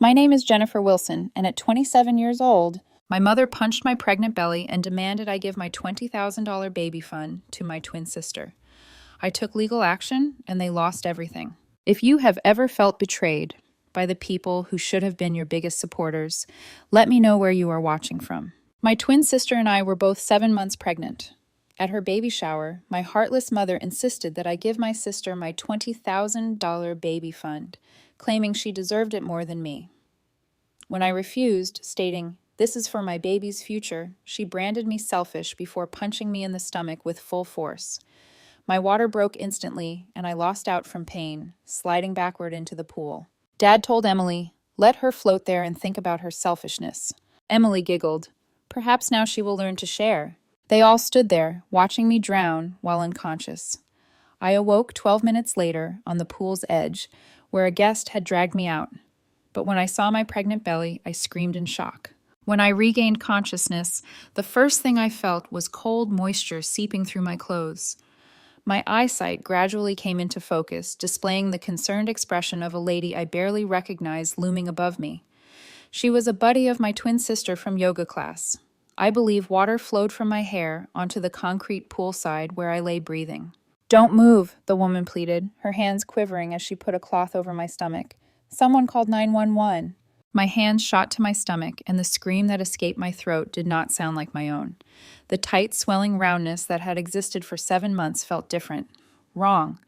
My name is Jennifer Wilson, and at 27 years old, my mother punched my pregnant belly and demanded I give my $20,000 baby fund to my twin sister. I took legal action, and they lost everything. If you have ever felt betrayed by the people who should have been your biggest supporters, let me know where you are watching from. My twin sister and I were both 7 months pregnant. At her baby shower, my heartless mother insisted that I give my sister my $20,000 baby fund, claiming she deserved it more than me. When I refused, stating, "This is for my baby's future," she branded me selfish before punching me in the stomach with full force. My water broke instantly, and I lost out from pain, sliding backward into the pool. Dad told Emily, "Let her float there and think about her selfishness." Emily giggled. Perhaps now she will learn to share. They all stood there, watching me drown while unconscious. I awoke 12 minutes later on the pool's edge, where a guest had dragged me out. But when I saw my pregnant belly, I screamed in shock. When I regained consciousness, the first thing I felt was cold moisture seeping through my clothes. My eyesight gradually came into focus, displaying the concerned expression of a lady I barely recognized looming above me. She was a buddy of my twin sister from yoga class. I believe water flowed from my hair onto the concrete poolside where I lay breathing. "Don't move," the woman pleaded, her hands quivering as she put a cloth over my stomach. "Someone called 911. My hands shot to my stomach, and the scream that escaped my throat did not sound like my own. The tight, swelling roundness that had existed for 7 months felt different. Wrong.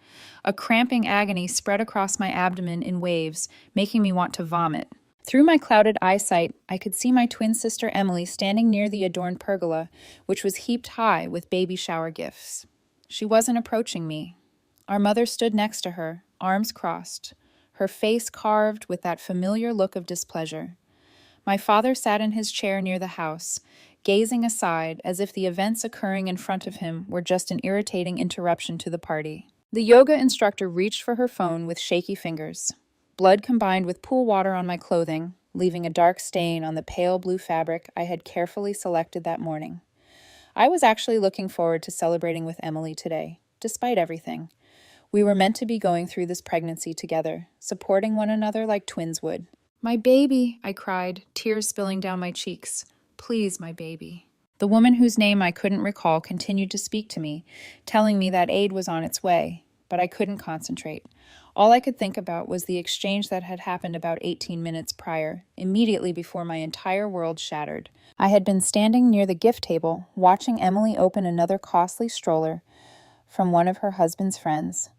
A cramping agony spread across my abdomen in waves, making me want to vomit. Through my clouded eyesight, I could see my twin sister Emily standing near the adorned pergola, which was heaped high with baby shower gifts. She wasn't approaching me. Our mother stood next to her, arms crossed, her face carved with that familiar look of displeasure. My father sat in his chair near the house, gazing aside as if the events occurring in front of him were just an irritating interruption to the party. The yoga instructor reached for her phone with shaky fingers. Blood combined with pool water on my clothing, leaving a dark stain on the pale blue fabric I had carefully selected that morning. I was actually looking forward to celebrating with Emily today, despite everything. We were meant to be going through this pregnancy together, supporting one another like twins would. "My baby," I cried, tears spilling down my cheeks. "Please, my baby." The woman whose name I couldn't recall continued to speak to me, telling me that aid was on its way, but I couldn't concentrate. All I could think about was the exchange that had happened about 18 minutes prior, immediately before my entire world shattered. I had been standing near the gift table, watching Emily open another costly stroller from one of her husband's friends.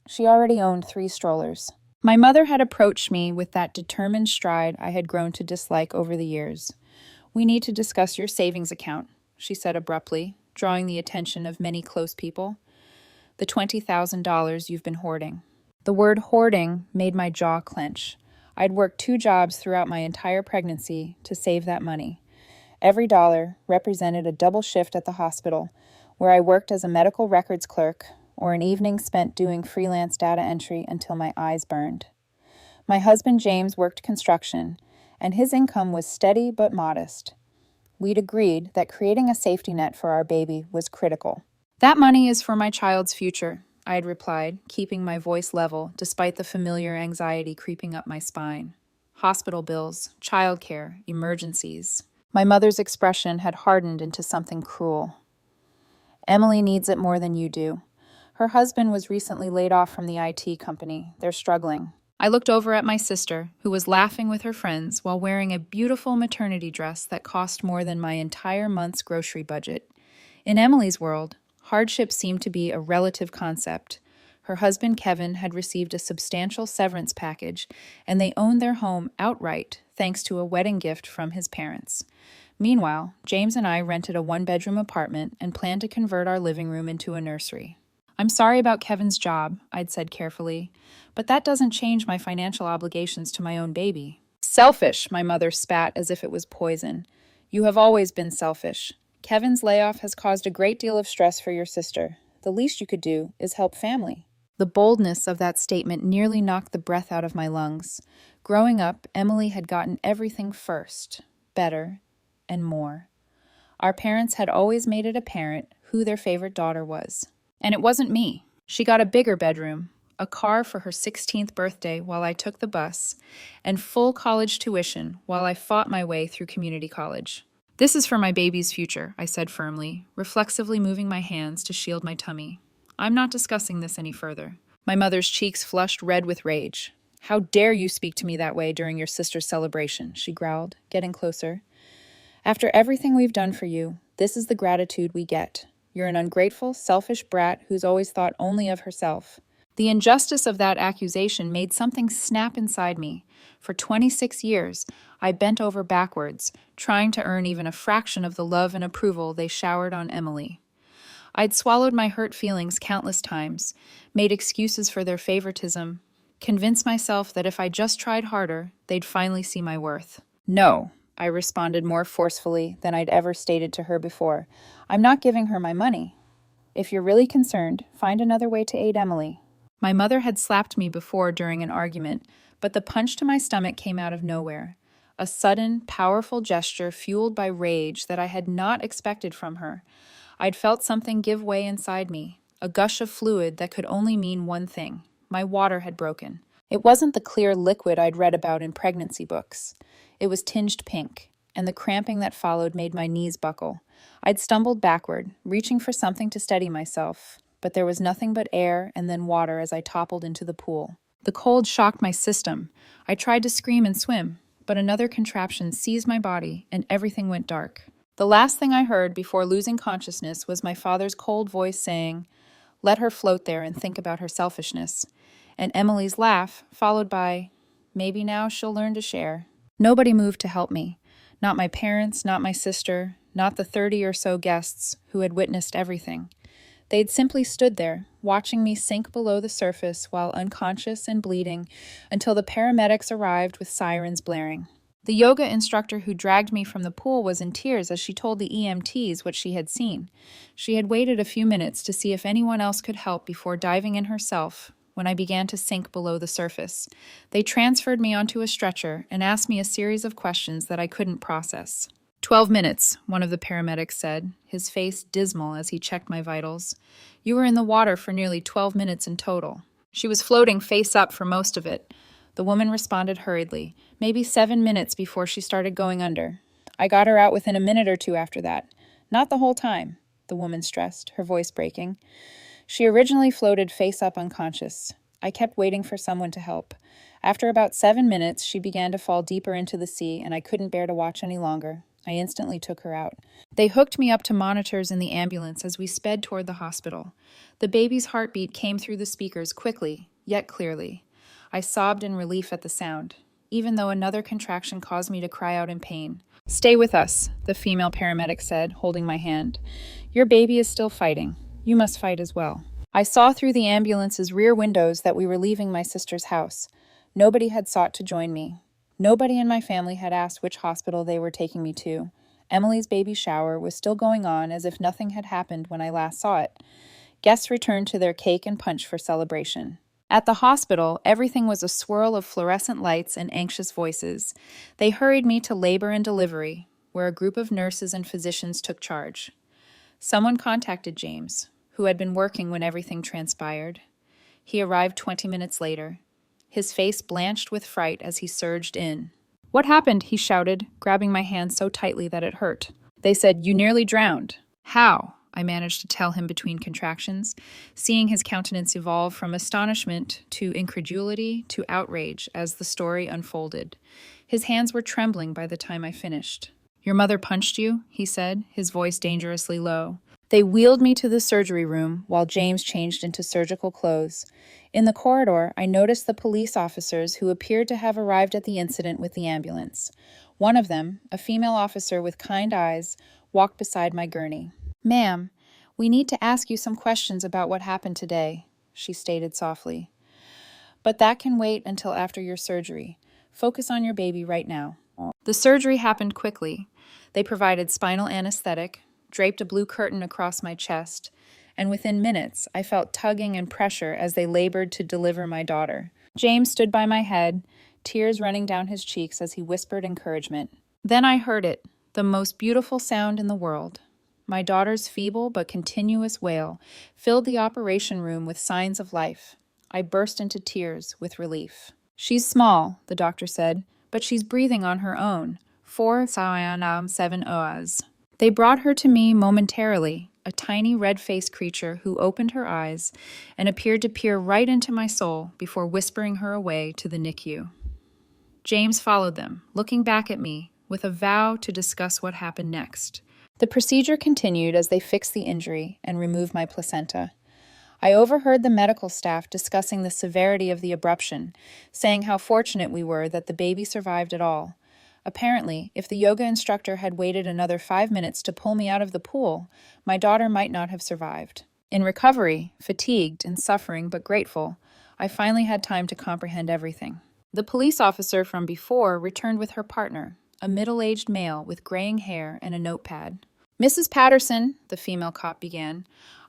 She already owned 3 strollers. My mother had approached me with that determined stride I had grown to dislike over the years. "We need to discuss your savings account," she said abruptly, drawing the attention of many close people. "The $20,000 you've been hoarding." The word hoarding made my jaw clench. I'd worked 2 jobs throughout my entire pregnancy to save that money. Every dollar represented a double shift at the hospital, where I worked as a medical records clerk, or an evening spent doing freelance data entry until my eyes burned. My husband James worked construction, and his income was steady but modest. We'd agreed that creating a safety net for our baby was critical. "That money is for my child's future," I had replied, keeping my voice level despite the familiar anxiety creeping up my spine. Hospital bills, childcare, emergencies. My mother's expression had hardened into something cruel. "Emily needs it more than you do. Her husband was recently laid off from the IT company. They're struggling." I looked over at my sister, who was laughing with her friends while wearing a beautiful maternity dress that cost more than my entire month's grocery budget. In Emily's world, hardship seemed to be a relative concept. Her husband Kevin had received a substantial severance package, and they owned their home outright thanks to a wedding gift from his parents. Meanwhile, James and I rented a 1-bedroom apartment and planned to convert our living room into a nursery. "I'm sorry about Kevin's job," I'd said carefully, "but that doesn't change my financial obligations to my own baby." "Selfish," my mother spat as if it was poison. "You have always been selfish. Kevin's layoff has caused a great deal of stress for your sister. The least you could do is help family." The boldness of that statement nearly knocked the breath out of my lungs. Growing up, Emily had gotten everything first, better, and more. Our parents had always made it apparent who their favorite daughter was. And it wasn't me. She got a bigger bedroom, a car for her 16th birthday while I took the bus, and full college tuition while I fought my way through community college. This is for my baby's future, I said firmly, reflexively moving my hands to shield my tummy. I'm not discussing this any further. My mother's cheeks flushed red with rage. How dare you speak to me that way during your sister's celebration, she growled, getting closer. After everything we've done for you, this is the gratitude we get. You're an ungrateful, selfish brat who's always thought only of herself. The injustice of that accusation made something snap inside me. For 26 years, I bent over backwards, trying to earn even a fraction of the love and approval they showered on Emily. I'd swallowed my hurt feelings countless times, made excuses for their favoritism, convinced myself that if I just tried harder, they'd finally see my worth. No, I responded more forcefully than I'd ever stated to her before. I'm not giving her my money. If you're really concerned, find another way to aid Emily. My mother had slapped me before during an argument, but the punch to my stomach came out of nowhere. A sudden, powerful gesture fueled by rage that I had not expected from her. I'd felt something give way inside me, a gush of fluid that could only mean one thing. My water had broken. It wasn't the clear liquid I'd read about in pregnancy books. It was tinged pink, and the cramping that followed made my knees buckle. I'd stumbled backward, reaching for something to steady myself, but there was nothing but air and then water as I toppled into the pool. The cold shocked my system. I tried to scream and swim, but another contraption seized my body, and everything went dark. The last thing I heard before losing consciousness was my father's cold voice saying, "Let her float there and think about her selfishness," and Emily's laugh, followed by, "Maybe now she'll learn to share." Nobody moved to help me. Not my parents, not my sister, not the 30 or so guests who had witnessed everything. They'd simply stood there, watching me sink below the surface while unconscious and bleeding until the paramedics arrived with sirens blaring. The yoga instructor who dragged me from the pool was in tears as she told the EMTs what she had seen. She had waited a few minutes to see if anyone else could help before diving in herself when I began to sink below the surface. They transferred me onto a stretcher and asked me a series of questions that I couldn't process. 12 minutes, one of the paramedics said, his face dismal as he checked my vitals. You were in the water for nearly 12 minutes in total. She was floating face up for most of it. The woman responded hurriedly, maybe 7 minutes before she started going under. I got her out within a minute or two after that. Not the whole time, the woman stressed, her voice breaking. She originally floated face up unconscious. I kept waiting for someone to help. After about 7 minutes, she began to fall deeper into the sea, and I couldn't bear to watch any longer. I instantly took her out. They hooked me up to monitors in the ambulance as we sped toward the hospital. The baby's heartbeat came through the speakers quickly, yet clearly. I sobbed in relief at the sound, even though another contraction caused me to cry out in pain. Stay with us, the female paramedic said, holding my hand. Your baby is still fighting. You must fight as well. I saw through the ambulance's rear windows that we were leaving my sister's house. Nobody had sought to join me. Nobody in my family had asked which hospital they were taking me to. Emily's baby shower was still going on as if nothing had happened when I last saw it. Guests returned to their cake and punch for celebration. At the hospital, everything was a swirl of fluorescent lights and anxious voices. They hurried me to labor and delivery, where a group of nurses and physicians took charge. Someone contacted James, who had been working when everything transpired. He arrived 20 minutes later. His face blanched with fright as he surged in. What happened? He shouted, grabbing my hand so tightly that it hurt. They said, you nearly drowned. How? I managed to tell him between contractions, seeing his countenance evolve from astonishment to incredulity to outrage as the story unfolded. His hands were trembling by the time I finished. Your mother punched you? He said, his voice dangerously low. They wheeled me to the surgery room while James changed into surgical clothes. In the corridor, I noticed the police officers who appeared to have arrived at the incident with the ambulance. One of them, a female officer with kind eyes, walked beside my gurney. Ma'am, we need to ask you some questions about what happened today, she stated softly. But that can wait until after your surgery. Focus on your baby right now. The surgery happened quickly. They provided spinal anesthetic, draped a blue curtain across my chest, and within minutes I felt tugging and pressure as they labored to deliver my daughter. James stood by my head, tears running down his cheeks as he whispered encouragement. Then I heard it, the most beautiful sound in the world. My daughter's feeble but continuous wail filled the operation room with signs of life. I burst into tears with relief. She's small, the doctor said, but she's breathing on her own. 7 hours. They brought her to me momentarily, a tiny red-faced creature who opened her eyes and appeared to peer right into my soul before whispering her away to the NICU. James followed them, looking back at me with a vow to discuss what happened next. The procedure continued as they fixed the injury and removed my placenta. I overheard the medical staff discussing the severity of the abruption, saying how fortunate we were that the baby survived at all. Apparently, if the yoga instructor had waited another 5 minutes to pull me out of the pool, my daughter might not have survived. In recovery, fatigued and suffering but grateful, I finally had time to comprehend everything. The police officer from before returned with her partner, a middle-aged male with graying hair and a notepad. "Mrs. Patterson," the female cop began,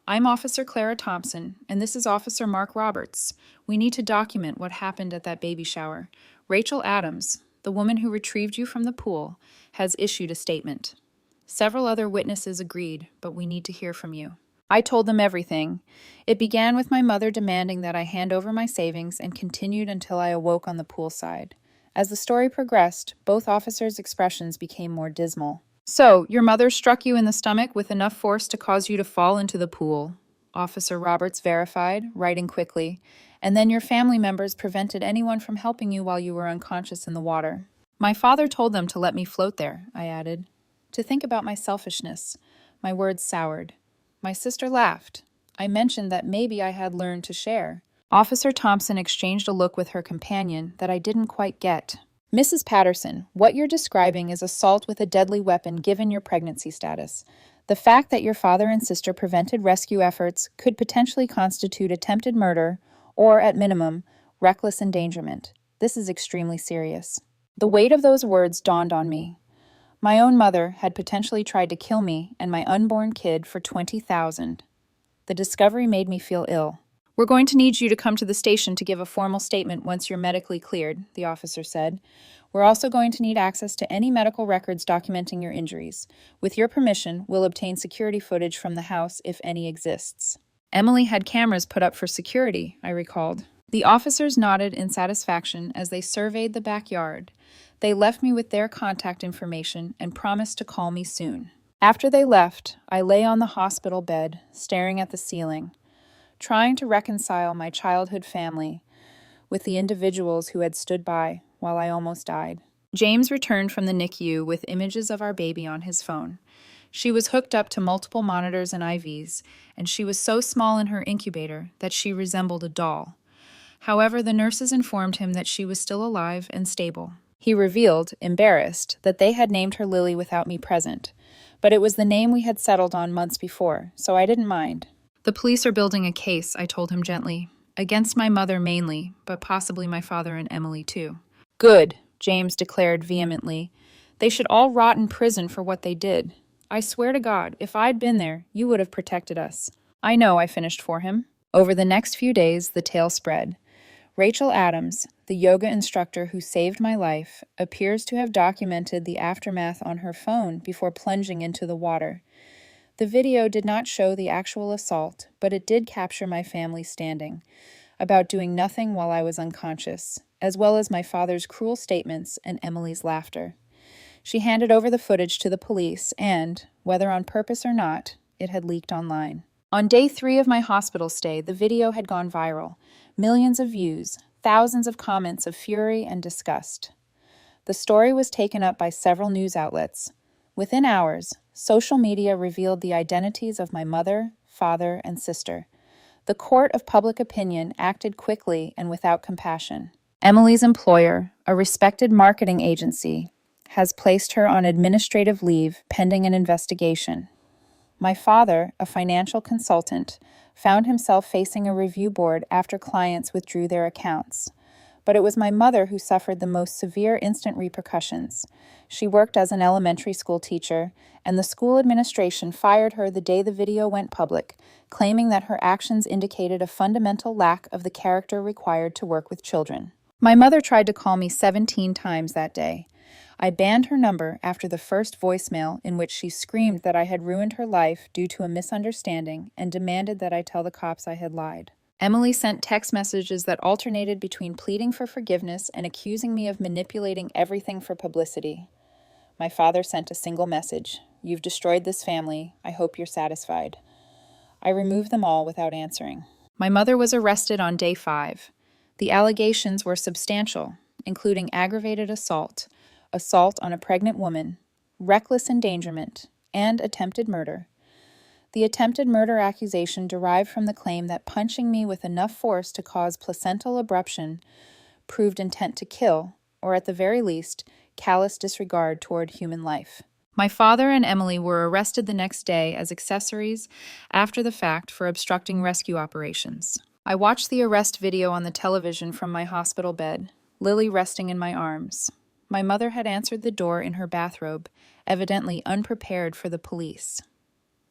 "I'm Officer Clara Thompson, and this is Officer Mark Roberts. We need to document what happened at that baby shower. Rachel Adams, the woman who retrieved you from the pool, has issued a statement. Several other witnesses agreed, but we need to hear from you." I told them everything. It began with my mother demanding that I hand over my savings and continued until I awoke on the poolside. As the story progressed, both officers' expressions became more dismal. "So, your mother struck you in the stomach with enough force to cause you to fall into the pool," Officer Roberts verified, writing quickly, "and then your family members prevented anyone from helping you while you were unconscious in the water." "My father told them to let me float there," I added. To think about my selfishness, my words soured. My sister laughed. I mentioned that maybe I had learned to share. Officer Thompson exchanged a look with her companion that I didn't quite get. "Mrs. Patterson, what you're describing is assault with a deadly weapon given your pregnancy status. The fact that your father and sister prevented rescue efforts could potentially constitute attempted murder or, at minimum, reckless endangerment. This is extremely serious." The weight of those words dawned on me. My own mother had potentially tried to kill me and my unborn kid for $20,000. The discovery made me feel ill. "We're going to need you to come to the station to give a formal statement once you're medically cleared," the officer said. "We're also going to need access to any medical records documenting your injuries. With your permission, we'll obtain security footage from the house if any exists." Emily had cameras put up for security, I recalled. The officers nodded in satisfaction as they surveyed the backyard. They left me with their contact information and promised to call me soon. After they left, I lay on the hospital bed, staring at the ceiling, trying to reconcile my childhood family with the individuals who had stood by while I almost died. James returned from the NICU with images of our baby on his phone. She was hooked up to multiple monitors and IVs, and she was so small in her incubator that she resembled a doll. However, the nurses informed him that she was still alive and stable. He revealed, embarrassed, that they had named her Lily without me present, but it was the name we had settled on months before, so I didn't mind. "The police are building a case," I told him gently, "against my mother mainly, but possibly my father and Emily too." "Good," James declared vehemently. "They should all rot in prison for what they did. I swear to God, if I'd been there, you would have protected us." "I know," I finished for him. Over the next few days, the tale spread. Rachel Adams, the yoga instructor who saved my life, appears to have documented the aftermath on her phone before plunging into the water. The video did not show the actual assault, but it did capture my family's standing about doing nothing while I was unconscious, as well as my father's cruel statements and Emily's laughter. She handed over the footage to the police and, whether on purpose or not, it had leaked online. On day 3 of my hospital stay, the video had gone viral. Millions of views, thousands of comments of fury and disgust. The story was taken up by several news outlets. Within hours, social media revealed the identities of my mother, father, and sister. The court of public opinion acted quickly and without compassion. Emily's employer, a respected marketing agency, has placed her on administrative leave pending an investigation. My father, a financial consultant, found himself facing a review board after clients withdrew their accounts. But it was my mother who suffered the most severe instant repercussions. She worked as an elementary school teacher, and the school administration fired her the day the video went public, claiming that her actions indicated a fundamental lack of the character required to work with children. My mother tried to call me 17 times that day. I banned her number after the first voicemail in which she screamed that I had ruined her life due to a misunderstanding and demanded that I tell the cops I had lied. Emily sent text messages that alternated between pleading for forgiveness and accusing me of manipulating everything for publicity. My father sent a single message: "You've destroyed this family. I hope you're satisfied." I removed them all without answering. My mother was arrested on day 5. The allegations were substantial, including aggravated assault, assault on a pregnant woman, reckless endangerment, and attempted murder. The attempted murder accusation derived from the claim that punching me with enough force to cause placental abruption proved intent to kill, or at the very least, callous disregard toward human life. My father and Emily were arrested the next day as accessories after the fact for obstructing rescue operations. I watched the arrest video on the television from my hospital bed, Lily resting in my arms. My mother had answered the door in her bathrobe, evidently unprepared for the police.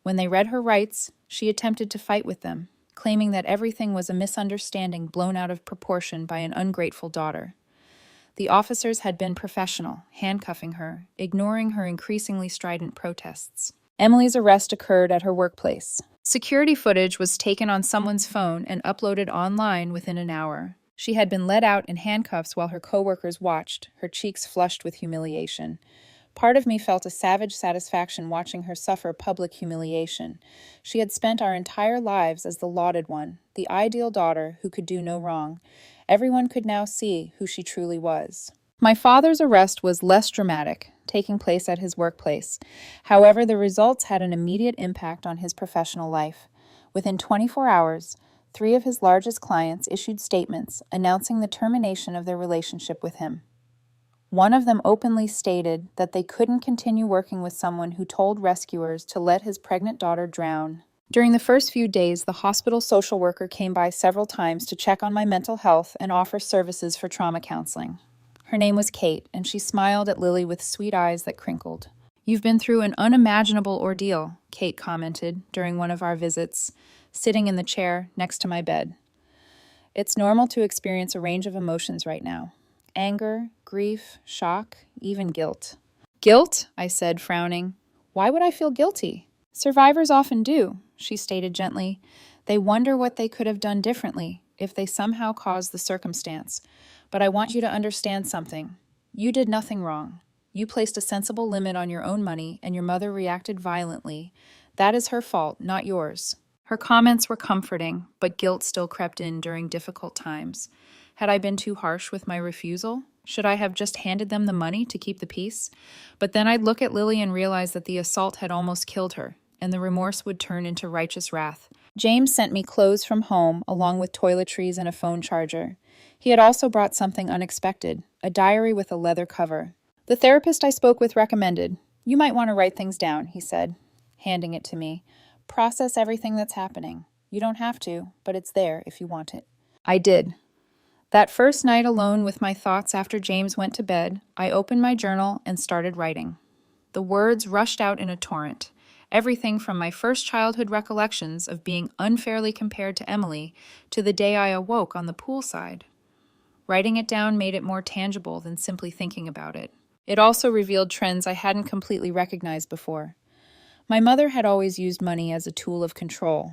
When they read her rights, she attempted to fight with them, claiming that everything was a misunderstanding blown out of proportion by an ungrateful daughter. The officers had been professional, handcuffing her, ignoring her increasingly strident protests. Emily's arrest occurred at her workplace. Security footage was taken on someone's phone and uploaded online within an hour. She had been led out in handcuffs while her coworkers watched, her cheeks flushed with humiliation. Part of me felt a savage satisfaction watching her suffer public humiliation. She had spent our entire lives as the lauded one, the ideal daughter who could do no wrong. Everyone could now see who she truly was. My father's arrest was less dramatic, taking place at his workplace. However, the results had an immediate impact on his professional life. Within 24 hours, 3 of his largest clients issued statements announcing the termination of their relationship with him. One of them openly stated that they couldn't continue working with someone who told rescuers to let his pregnant daughter drown. During the first few days, the hospital social worker came by several times to check on my mental health and offer services for trauma counseling. Her name was Kate, and she smiled at Lily with sweet eyes that crinkled. "You've been through an unimaginable ordeal," Kate commented during one of our visits, sitting in the chair next to my bed. "It's normal to experience a range of emotions right now. Anger, grief, shock, even guilt." "Guilt?" I said, frowning. "Why would I feel guilty?" "Survivors often do," she stated gently. "They wonder what they could have done differently if they somehow caused the circumstance. But I want you to understand something. You did nothing wrong. You placed a sensible limit on your own money, and your mother reacted violently. That is her fault, not yours." Her comments were comforting, but guilt still crept in during difficult times. Had I been too harsh with my refusal? Should I have just handed them the money to keep the peace? But then I'd look at Lily and realize that the assault had almost killed her, and the remorse would turn into righteous wrath. James sent me clothes from home, along with toiletries and a phone charger. He had also brought something unexpected, a diary with a leather cover. "The therapist I spoke with recommended. You might want to write things down," he said, handing it to me. "Process everything that's happening. You don't have to, but it's there if you want it." I did. That first night alone with my thoughts after James went to bed, I opened my journal and started writing. The words rushed out in a torrent. Everything from my first childhood recollections of being unfairly compared to Emily to the day I awoke on the poolside. Writing it down made it more tangible than simply thinking about it. It also revealed trends I hadn't completely recognized before. My mother had always used money as a tool of control.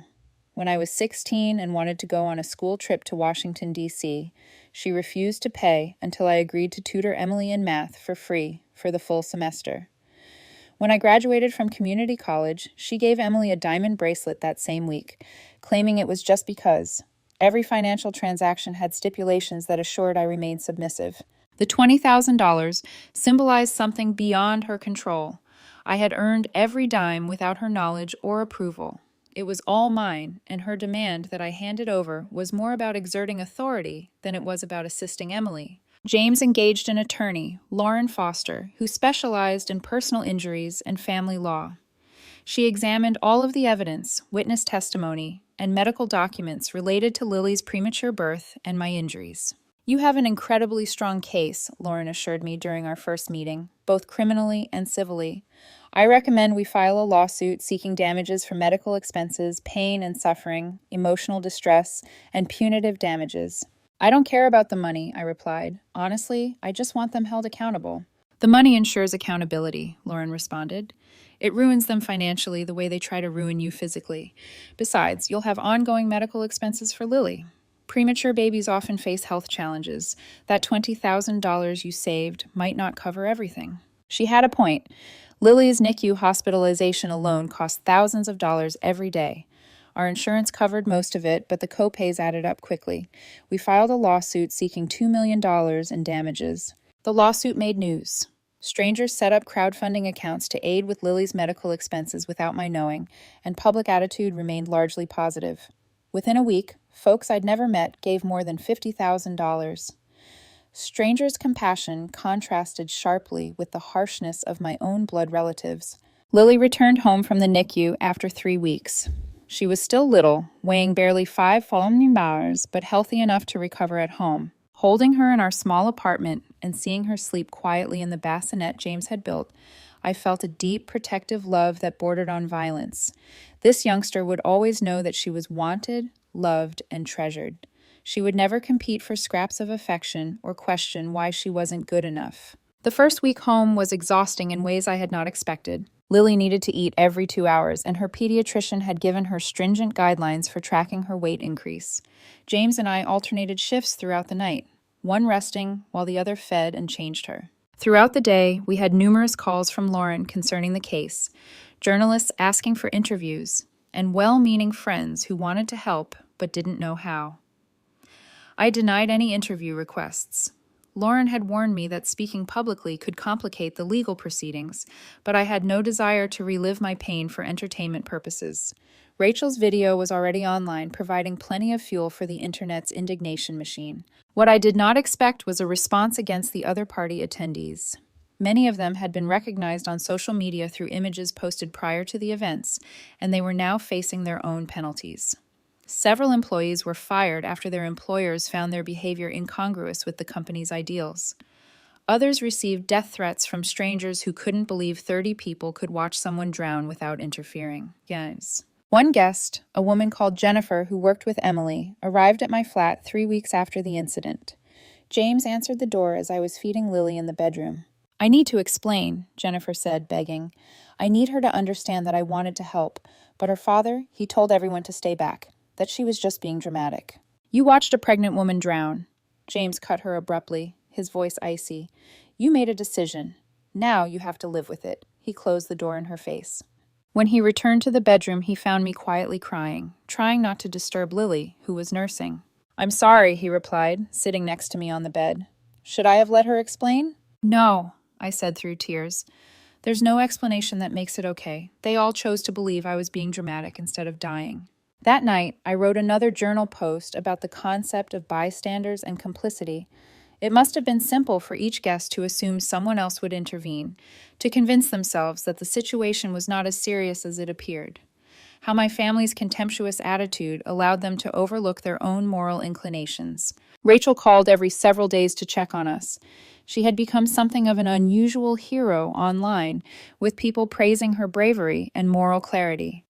When I was 16 and wanted to go on a school trip to Washington, D.C., she refused to pay until I agreed to tutor Emily in math for free for the full semester. When I graduated from community college, she gave Emily a diamond bracelet that same week, claiming it was just because. Every financial transaction had stipulations that assured I remained submissive. The $20,000 symbolized something beyond her control. I had earned every dime without her knowledge or approval. It was all mine, and her demand that I hand it over was more about exerting authority than it was about assisting Emily. James engaged an attorney, Lauren Foster, who specialized in personal injuries and family law. She examined all of the evidence, witness testimony, and medical documents related to Lily's premature birth and my injuries. "You have an incredibly strong case," Lauren assured me during our first meeting, both criminally and civilly. "I recommend we file a lawsuit seeking damages for medical expenses, pain and suffering, emotional distress, and punitive damages." "I don't care about the money," I replied. "Honestly, I just want them held accountable." The money ensures accountability, Lauren responded. It ruins them financially the way they try to ruin you physically. Besides, you'll have ongoing medical expenses for Lily. Premature babies often face health challenges. That $20,000 you saved might not cover everything. She had a point. Lily's NICU hospitalization alone cost thousands of dollars every day. Our insurance covered most of it, but the copays added up quickly. We filed a lawsuit seeking $2 million in damages. The lawsuit made news. Strangers set up crowdfunding accounts to aid with Lily's medical expenses without my knowing, and public attitude remained largely positive. Within a week, folks I'd never met gave more than $50,000. Strangers' compassion contrasted sharply with the harshness of my own blood relatives. Lily returned home from the NICU after 3 weeks. She was still little, weighing barely 5 pounds, but healthy enough to recover at home. Holding her in our small apartment and seeing her sleep quietly in the bassinet James had built, I felt a deep protective love that bordered on violence. This youngster would always know that she was wanted, loved, and treasured. She would never compete for scraps of affection or question why she wasn't good enough. The first week home was exhausting in ways I had not expected. Lily needed to eat every 2 hours, and her pediatrician had given her stringent guidelines for tracking her weight increase. James and I alternated shifts throughout the night, one resting while the other fed and changed her. Throughout the day, we had numerous calls from Lauren concerning the case, journalists asking for interviews, and well-meaning friends who wanted to help but didn't know how. I denied any interview requests. Lauren had warned me that speaking publicly could complicate the legal proceedings, but I had no desire to relive my pain for entertainment purposes. Rachel's video was already online, providing plenty of fuel for the internet's indignation machine. What I did not expect was a response against the other party attendees. Many of them had been recognized on social media through images posted prior to the events, and they were now facing their own penalties. Several employees were fired after their employers found their behavior incongruous with the company's ideals. Others received death threats from strangers who couldn't believe 30 people could watch someone drown without interfering. Yes. One guest, a woman called Jennifer who worked with Emily, arrived at my flat 3 weeks after the incident. James answered the door as I was feeding Lily in the bedroom. "I need to explain," Jennifer said, begging. "I need her to understand that I wanted to help, but her father, he told everyone to stay back, that she was just being dramatic." "You watched a pregnant woman drown." James cut her abruptly, his voice icy. "You made a decision. Now you have to live with it." He closed the door in her face. When he returned to the bedroom, he found me quietly crying, trying not to disturb Lily, who was nursing. "I'm sorry," he replied, sitting next to me on the bed. "Should I have let her explain?" "No," I said through tears. "There's no explanation that makes it okay. They all chose to believe I was being dramatic instead of dying." That night, I wrote another journal post about the concept of bystanders and complicity. It must have been simple for each guest to assume someone else would intervene, to convince themselves that the situation was not as serious as it appeared. How my family's contemptuous attitude allowed them to overlook their own moral inclinations. Rachel called every several days to check on us. She had become something of an unusual hero online, with people praising her bravery and moral clarity.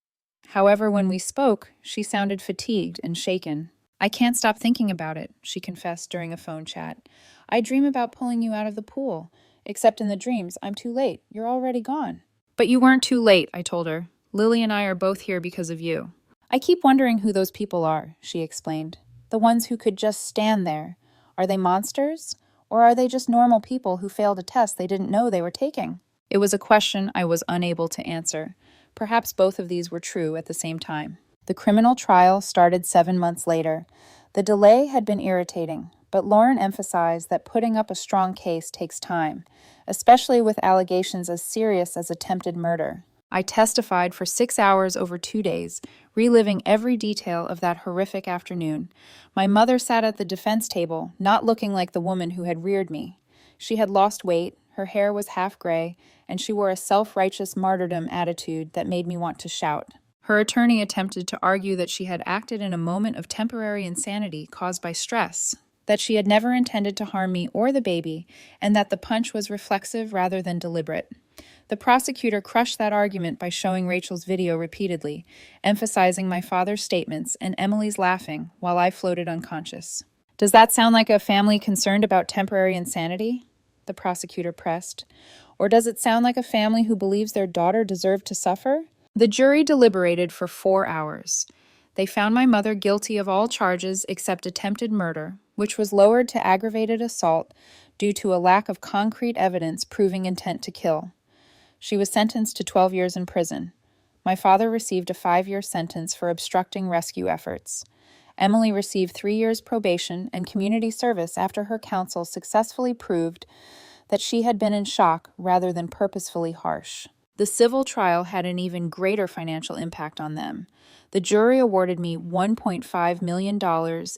However, when we spoke, she sounded fatigued and shaken. "I can't stop thinking about it," she confessed during a phone chat. "I dream about pulling you out of the pool. Except in the dreams, I'm too late. You're already gone." "But you weren't too late," I told her. "Lily and I are both here because of you." "I keep wondering who those people are," she explained. "The ones who could just stand there. Are they monsters? Or are they just normal people who failed a test they didn't know they were taking?" It was a question I was unable to answer. Perhaps both of these were true at the same time. The criminal trial started 7 months later. The delay had been irritating, but Lauren emphasized that putting up a strong case takes time, especially with allegations as serious as attempted murder. I testified for 6 hours over 2 days, reliving every detail of that horrific afternoon. My mother sat at the defense table, not looking like the woman who had reared me. She had lost weight, her hair was half gray, and she wore a self-righteous martyrdom attitude that made me want to shout. Her attorney attempted to argue that she had acted in a moment of temporary insanity caused by stress, that she had never intended to harm me or the baby, and that the punch was reflexive rather than deliberate. The prosecutor crushed that argument by showing Rachel's video repeatedly, emphasizing my father's statements and Emily's laughing while I floated unconscious. "Does that sound like a family concerned about temporary insanity?" the prosecutor pressed. Or does it sound like a family who believes their daughter deserved to suffer? The jury deliberated for 4 hours. They found my mother guilty of all charges except attempted murder, which was lowered to aggravated assault due to a lack of concrete evidence proving intent to kill. She was sentenced to 12 years in prison. My father received a 5-year sentence for obstructing rescue efforts. Emily received 3 years probation and community service after her counsel successfully proved that she had been in shock rather than purposefully harsh. The civil trial had an even greater financial impact on them. The jury awarded me $1.5 million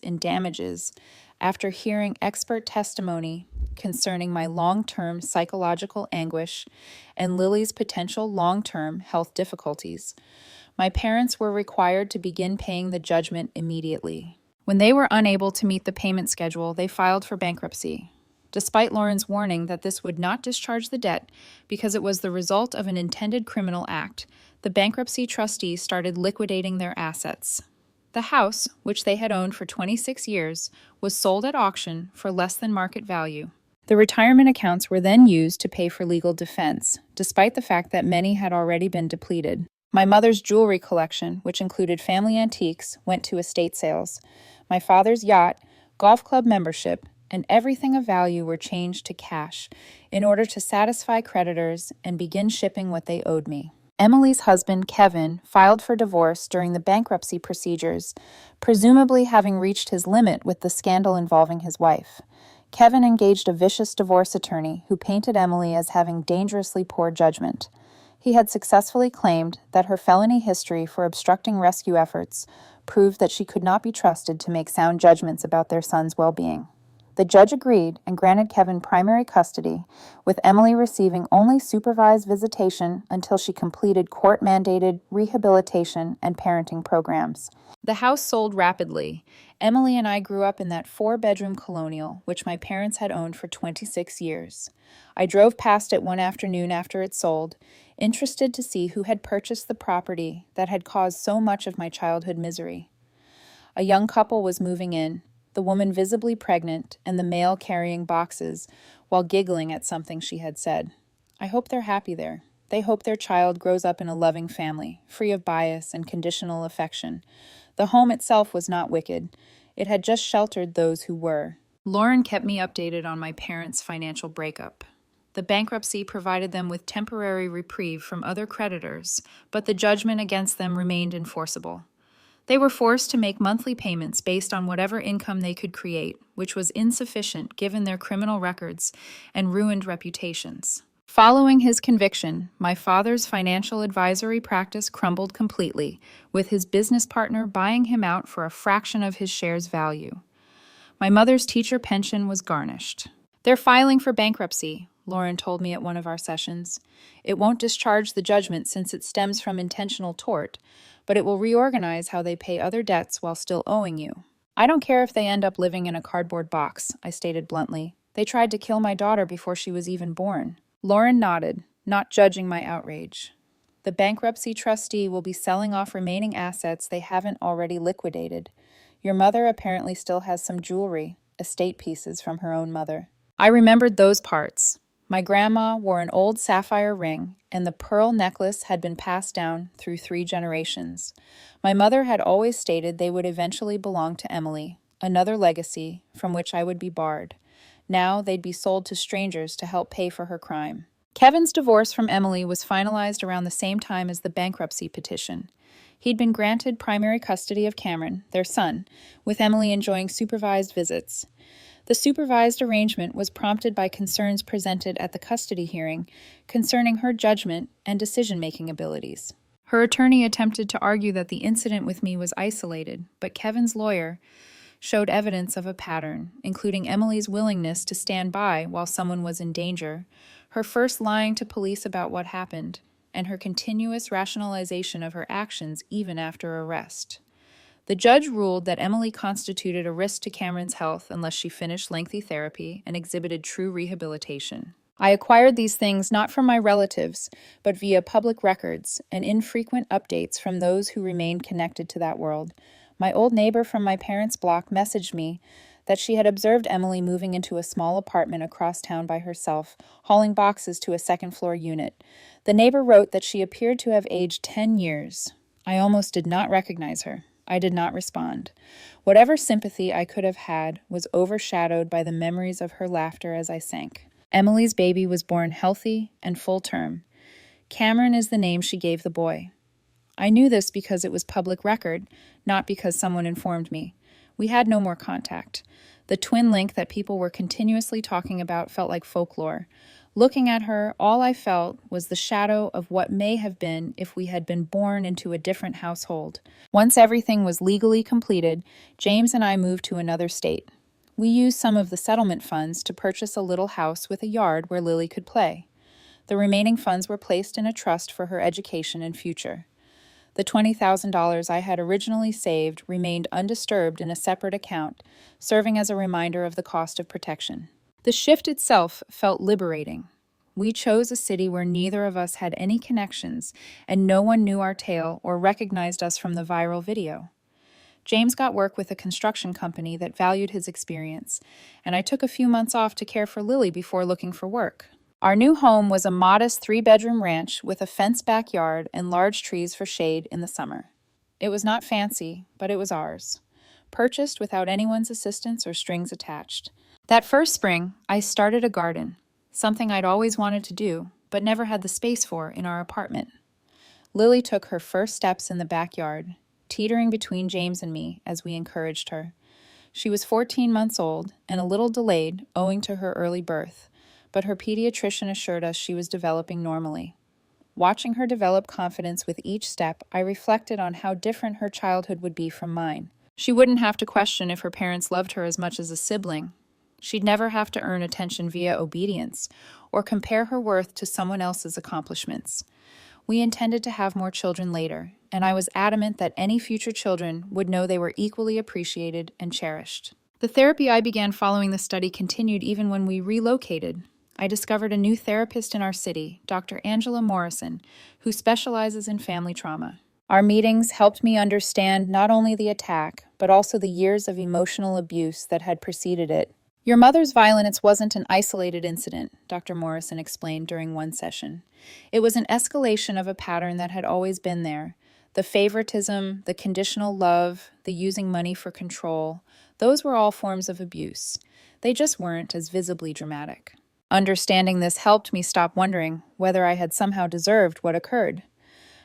in damages after hearing expert testimony concerning my long-term psychological anguish and Lily's potential long-term health difficulties. My parents were required to begin paying the judgment immediately. When they were unable to meet the payment schedule, they filed for bankruptcy. Despite Lauren's warning that this would not discharge the debt because it was the result of an intended criminal act, the bankruptcy trustees started liquidating their assets. The house, which they had owned for 26 years, was sold at auction for less than market value. The retirement accounts were then used to pay for legal defense, despite the fact that many had already been depleted. My mother's jewelry collection, which included family antiques, went to estate sales. My father's yacht, golf club membership, and everything of value were changed to cash in order to satisfy creditors and begin shipping what they owed me. Emily's husband, Kevin, filed for divorce during the bankruptcy procedures, presumably having reached his limit with the scandal involving his wife. Kevin engaged a vicious divorce attorney who painted Emily as having dangerously poor judgment. He had successfully claimed that her felony history for obstructing rescue efforts proved that she could not be trusted to make sound judgments about their son's well-being. The judge agreed and granted Kevin primary custody, with Emily receiving only supervised visitation until she completed court-mandated rehabilitation and parenting programs. The house sold rapidly. Emily and I grew up in that 4-bedroom colonial, which my parents had owned for 26 years. I drove past it one afternoon after it sold, interested to see who had purchased the property that had caused so much of my childhood misery. A young couple was moving in, the woman visibly pregnant and the male carrying boxes while giggling at something she had said. I hope they're happy there. They hope their child grows up in a loving family, free of bias and conditional affection. The home itself was not wicked. It had just sheltered those who were. Lauren kept me updated on my parents' financial breakup. The bankruptcy provided them with temporary reprieve from other creditors, but the judgment against them remained enforceable. They were forced to make monthly payments based on whatever income they could create, which was insufficient given their criminal records and ruined reputations. Following his conviction, my father's financial advisory practice crumbled completely, with his business partner buying him out for a fraction of his share's value. My mother's teacher pension was garnished. They're filing for bankruptcy, Lauren told me at one of our sessions. It won't discharge the judgment since it stems from intentional tort, but it will reorganize how they pay other debts while still owing you. I don't care if they end up living in a cardboard box, I stated bluntly. They tried to kill my daughter before she was even born. Lauren nodded, not judging my outrage. The bankruptcy trustee will be selling off remaining assets they haven't already liquidated. Your mother apparently still has some jewelry, estate pieces from her own mother. I remembered those parts. My grandma wore an old sapphire ring, and the pearl necklace had been passed down through 3 generations. My mother had always stated they would eventually belong to Emily, another legacy from which I would be barred. Now they'd be sold to strangers to help pay for her crime. Kevin's divorce from Emily was finalized around the same time as the bankruptcy petition. He'd been granted primary custody of Cameron, their son, with Emily enjoying supervised visits. The supervised arrangement was prompted by concerns presented at the custody hearing concerning her judgment and decision-making abilities. Her attorney attempted to argue that the incident with me was isolated, but Kevin's lawyer showed evidence of a pattern, including Emily's willingness to stand by while someone was in danger, her first lying to police about what happened, and her continuous rationalization of her actions even after arrest. The judge ruled that Emily constituted a risk to Cameron's health unless she finished lengthy therapy and exhibited true rehabilitation. I acquired these things not from my relatives, but via public records and infrequent updates from those who remained connected to that world. My old neighbor from my parents' block messaged me that she had observed Emily moving into a small apartment across town by herself, hauling boxes to a second-floor unit. The neighbor wrote that she appeared to have aged 10 years. I almost did not recognize her. I did not respond. Whatever sympathy I could have had was overshadowed by the memories of her laughter as I sank. Emily's baby was born healthy and full term. Cameron is the name she gave the boy. I knew this because it was public record, not because someone informed me. We had no more contact. The twin link that people were continuously talking about felt like folklore. Looking at her, all I felt was the shadow of what may have been if we had been born into a different household. Once everything was legally completed, James and I moved to another state. We used some of the settlement funds to purchase a little house with a yard where Lily could play. The remaining funds were placed in a trust for her education and future. The $20,000 I had originally saved remained undisturbed in a separate account, serving as a reminder of the cost of protection. The shift itself felt liberating. We chose a city where neither of us had any connections, and no one knew our tale or recognized us from the viral video. James got work with a construction company that valued his experience, and I took a few months off to care for Lily before looking for work. Our new home was a modest 3-bedroom ranch with a fenced backyard and large trees for shade in the summer. It was not fancy, but it was ours, purchased without anyone's assistance or strings attached. That first spring, I started a garden, something I'd always wanted to do, but never had the space for in our apartment. Lily took her first steps in the backyard, teetering between James and me as we encouraged her. She was 14 months old and a little delayed owing to her early birth, but her pediatrician assured us she was developing normally. Watching her develop confidence with each step, I reflected on how different her childhood would be from mine. She wouldn't have to question if her parents loved her as much as a sibling. She'd never have to earn attention via obedience or compare her worth to someone else's accomplishments. We intended to have more children later, and I was adamant that any future children would know they were equally appreciated and cherished. The therapy I began following the study continued even when we relocated. I discovered a new therapist in our city, Dr. Angela Morrison, who specializes in family trauma. Our meetings helped me understand not only the attack, but also the years of emotional abuse that had preceded it. Your mother's violence wasn't an isolated incident, Dr. Morrison explained during one session. It was an escalation of a pattern that had always been there. The favoritism, the conditional love, the using money for control, those were all forms of abuse. They just weren't as visibly dramatic. Understanding this helped me stop wondering whether I had somehow deserved what occurred.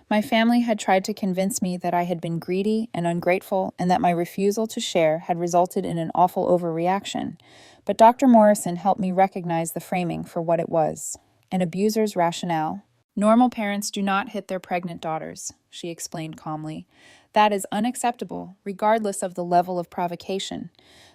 My family had tried to convince me that I had been greedy and ungrateful and that my refusal to share had resulted in an awful overreaction. But Dr. Morrison helped me recognize the framing for what it was, an abuser's rationale. Normal parents do not hit their pregnant daughters, she explained calmly. That is unacceptable, regardless of the level of provocation.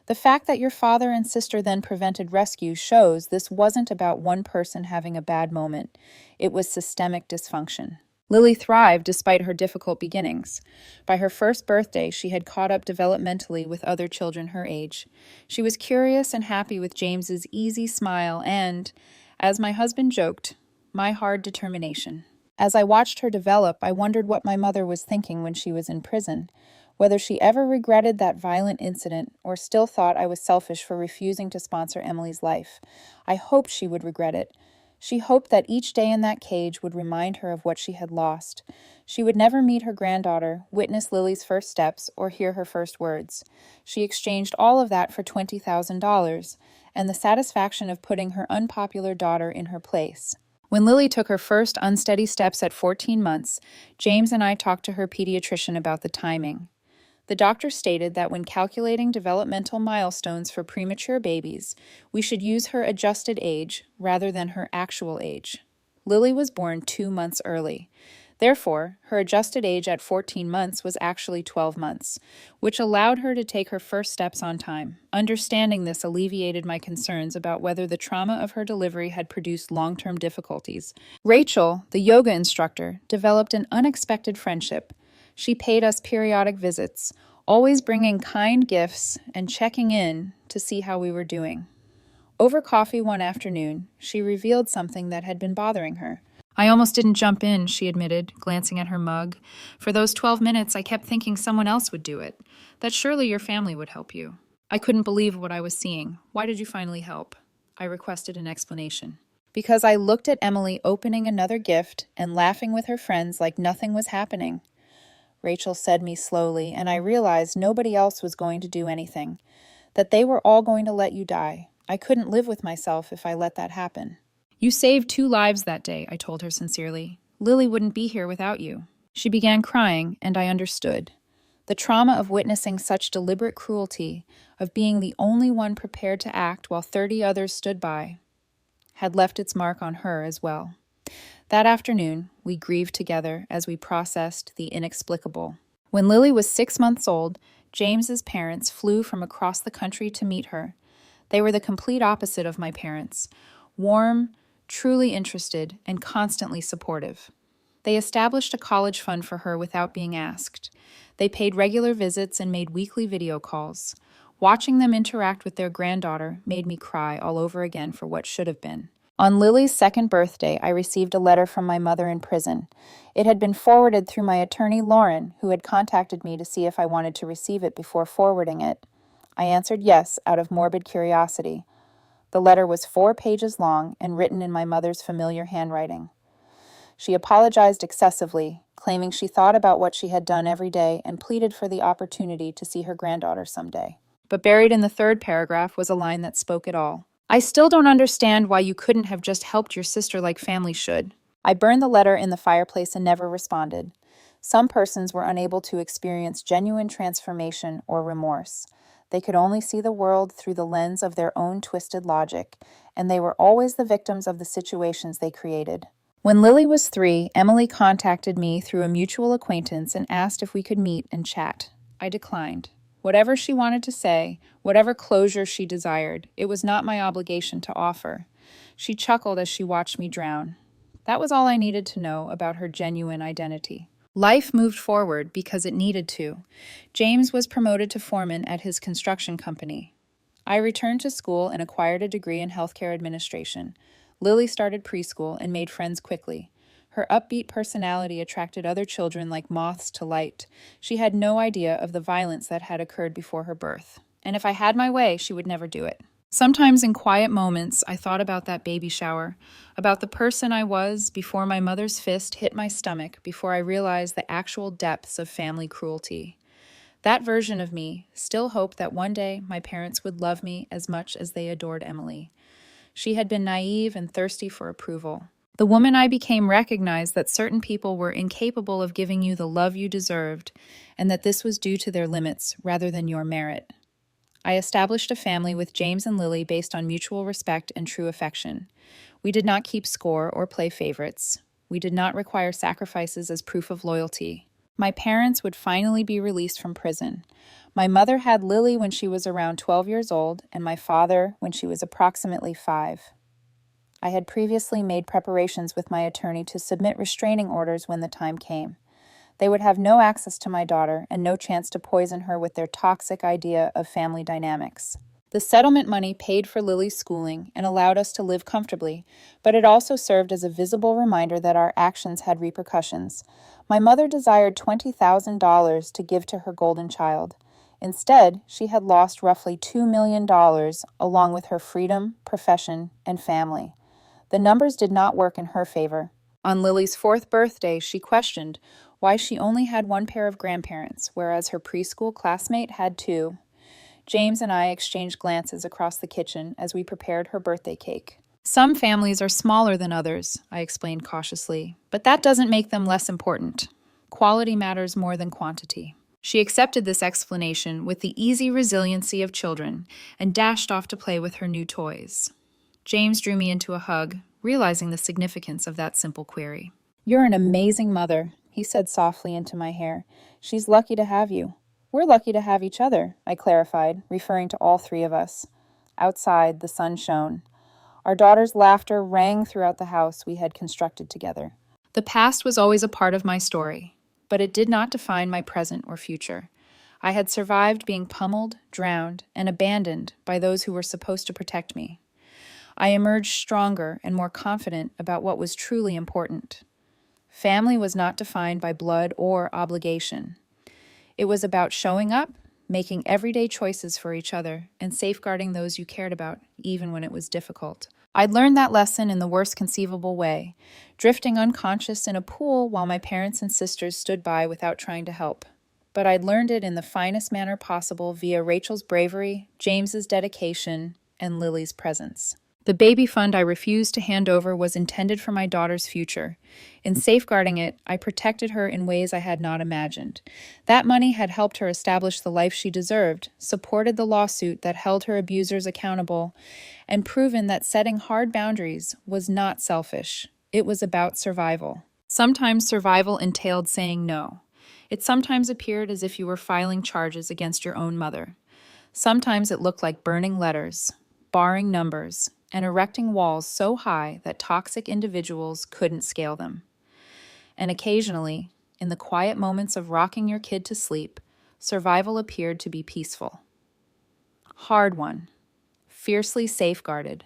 The fact that your father and sister then prevented rescue shows this wasn't about one person having a bad moment. It was systemic dysfunction. Lily thrived despite her difficult beginnings. By her first birthday, she had caught up developmentally with other children her age. She was curious and happy with James's easy smile and, as my husband joked, my hard determination. As I watched her develop, I wondered what my mother was thinking when she was in prison, whether she ever regretted that violent incident or still thought I was selfish for refusing to sponsor Emily's life. I hoped she would regret it. She hoped that each day in that cage would remind her of what she had lost. She would never meet her granddaughter, witness Lily's first steps, or hear her first words. She exchanged all of that for $20,000 and the satisfaction of putting her unpopular daughter in her place. When Lily took her first unsteady steps at 14 months, James and I talked to her pediatrician about the timing. The doctor stated that when calculating developmental milestones for premature babies, we should use her adjusted age rather than her actual age. Lily was born 2 months early. Therefore, her adjusted age at 14 months was actually 12 months, which allowed her to take her first steps on time. Understanding this alleviated my concerns about whether the trauma of her delivery had produced long-term difficulties. Rachel, the yoga instructor, developed an unexpected friendship. She paid us periodic visits, always bringing kind gifts and checking in to see how we were doing. Over coffee one afternoon, she revealed something that had been bothering her. I almost didn't jump in, she admitted, glancing at her mug. For those 12 minutes, I kept thinking someone else would do it, that surely your family would help you. I couldn't believe what I was seeing. Why did you finally help? I requested an explanation. Because I looked at Emily opening another gift and laughing with her friends like nothing was happening. Rachel said me slowly, and I realized nobody else was going to do anything, that they were all going to let you die. I couldn't live with myself if I let that happen. You saved 2 lives that day, I told her sincerely. Lily wouldn't be here without you. She began crying, and I understood. The trauma of witnessing such deliberate cruelty, of being the only one prepared to act while 30 others stood by, had left its mark on her as well. That afternoon, we grieved together as we processed the inexplicable. When Lily was 6 months old, James's parents flew from across the country to meet her. They were the complete opposite of my parents, warm, truly interested, and constantly supportive. They established a college fund for her without being asked. They paid regular visits and made weekly video calls. Watching them interact with their granddaughter made me cry all over again for what should have been. On Lily's 2nd birthday, I received a letter from my mother in prison. It had been forwarded through my attorney, Lauren, who had contacted me to see if I wanted to receive it before forwarding it. I answered yes, out of morbid curiosity. The letter was 4 pages long and written in my mother's familiar handwriting. She apologized excessively, claiming she thought about what she had done every day and pleaded for the opportunity to see her granddaughter someday. But buried in the 3rd paragraph was a line that spoke it all. I still don't understand why you couldn't have just helped your sister like family should. I burned the letter in the fireplace and never responded. Some persons were unable to experience genuine transformation or remorse. They could only see the world through the lens of their own twisted logic, and they were always the victims of the situations they created. When Lily was 3, Emily contacted me through a mutual acquaintance and asked if we could meet and chat. I declined. Whatever she wanted to say, whatever closure she desired, it was not my obligation to offer. She chuckled as she watched me drown. That was all I needed to know about her genuine identity. Life moved forward because it needed to. James was promoted to foreman at his construction company. I returned to school and acquired a degree in healthcare administration. Lily started preschool and made friends quickly. Her upbeat personality attracted other children like moths to light. She had no idea of the violence that had occurred before her birth. And if I had my way, she would never do it. Sometimes in quiet moments, I thought about that baby shower, about the person I was before my mother's fist hit my stomach, before I realized the actual depths of family cruelty. That version of me still hoped that one day my parents would love me as much as they adored Emily. She had been naive and thirsty for approval. The woman I became recognized that certain people were incapable of giving you the love you deserved, and that this was due to their limits rather than your merit. I established a family with James and Lily based on mutual respect and true affection. We did not keep score or play favorites. We did not require sacrifices as proof of loyalty. My parents would finally be released from prison. My mother had Lily when she was around 12 years old, and my father when she was approximately 5. I had previously made preparations with my attorney to submit restraining orders when the time came. They would have no access to my daughter and no chance to poison her with their toxic idea of family dynamics. The settlement money paid for Lily's schooling and allowed us to live comfortably, but it also served as a visible reminder that our actions had repercussions. My mother desired $20,000 to give to her golden child. Instead, she had lost roughly $2 million along with her freedom, profession, and family. The numbers did not work in her favor. On Lily's 4th birthday, she questioned why she only had 1 pair of grandparents, whereas her preschool classmate had 2. James and I exchanged glances across the kitchen as we prepared her birthday cake. Some families are smaller than others, I explained cautiously, but that doesn't make them less important. Quality matters more than quantity. She accepted this explanation with the easy resiliency of children and dashed off to play with her new toys. James drew me into a hug, realizing the significance of that simple query. "You're an amazing mother," he said softly into my hair. "She's lucky to have you." "We're lucky to have each other," I clarified, referring to all 3 of us. Outside, the sun shone. Our daughter's laughter rang throughout the house we had constructed together. The past was always a part of my story, but it did not define my present or future. I had survived being pummeled, drowned, and abandoned by those who were supposed to protect me. I emerged stronger and more confident about what was truly important. Family was not defined by blood or obligation. It was about showing up, making everyday choices for each other, and safeguarding those you cared about, even when it was difficult. I'd learned that lesson in the worst conceivable way, drifting unconscious in a pool while my parents and sisters stood by without trying to help. But I'd learned it in the finest manner possible via Rachel's bravery, James's dedication, and Lily's presence. The baby fund I refused to hand over was intended for my daughter's future. In safeguarding it, I protected her in ways I had not imagined. That money had helped her establish the life she deserved, supported the lawsuit that held her abusers accountable, and proven that setting hard boundaries was not selfish. It was about survival. Sometimes survival entailed saying no. It sometimes appeared as if you were filing charges against your own mother. Sometimes it looked like burning letters, barring numbers, and erecting walls so high that toxic individuals couldn't scale them. And occasionally, in the quiet moments of rocking your kid to sleep, survival appeared to be peaceful. Hard won, fiercely safeguarded,